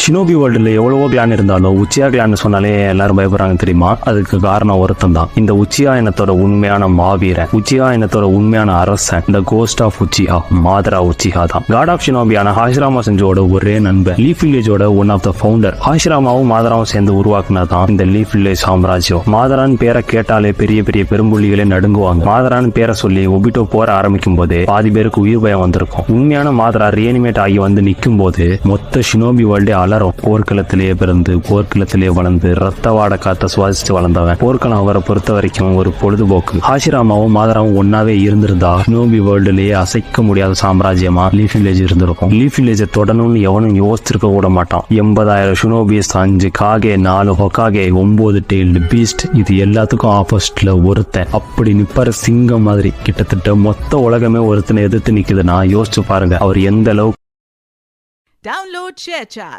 Shinobi வேர்ல்டுல எவ்வளவோ clan இருந்தாலும் உச்சியா clan சொன்னாலே எல்லாரும் பயப்படுறாங்க தெரியுமா? அதுக்கு காரணம் ஒருத்தன் தான், இந்த உச்சியா இனத்தோட உண்மையான மாவீரன், உச்சியா இனத்தோட உண்மையான அரசன், இந்த கோஸ்ட் ஆஃப் உச்சியா, மாதரா உச்சியா தான். காட் ஆஃப் ஷினோபியான ஹாஷிராமா செஞ்சோட ஒரே நண்பன், லீஃப் வில்லேஜோட ஒன் ஆஃப் த ஃபவுண்டர். ஹாஷிராமாவும் மாதராவும் சேர்ந்து உருவாக்குனதான் இந்த லீஃப் வில்லேஜ் சாம்ராஜ்யம். மாதரான் பேரை கேட்டாலே பெரிய பெரிய பெரும்புள்ளிகளே நடுங்குவாங்க. மாதரான் பேரை சொல்லி ஒபிட்டோ போற ஆரம்பிக்கும் போதே பாதி பேருக்கு உயிர் பயம் வந்திருக்கும். உண்மையான மாதரா ரீஅனிமேட் ஆகி வந்து நிற்கும் போது மொத்த ஷினோபி வேர்ல்டே அலறும். போர்க்களத்திலேயே பிறந்து போர்க்களத்திலேயே வளர்ந்து ரத்த வாட காத்த சுவாசிச்சு வளர்ந்தவன். போர்க்களம் அவரை பொறுத்த வரைக்கும் ஒரு பொழுதுபோக்கு. ஹாஷிராமாவும் மாதராவும் ஒன்னாவே இருந்திருந்தா ஷினோபி வேர்ல்டுலயே அசைக்க முடியாத சாம்ராஜ்யமா லீஃப் வில்லேஜ் இருந்திருக்கும். லீஃப் வில்லேஜை தொடணும்னு எவனும் யோசிச்சிருக்க கூட மாட்டான். 80,000 ஷினோபிஸ், 5 காகே, 4 ஹொக்காகே, 9 டெய்ல்டு பீஸ்ட், இது எல்லாத்துக்கும் ஆப்போசிட்ல ஒருத்தன் அப்படி நிப்பாரு, சிங்கம் மாதிரி. கிட்டத்தட்ட மொத்த உலகமே ஒருத்தனை எதிர்த்து நிக்குதுன்னா யோசிச்சு பாருங்க அவர் எந்த அளவுக்கு. Download ShareChat.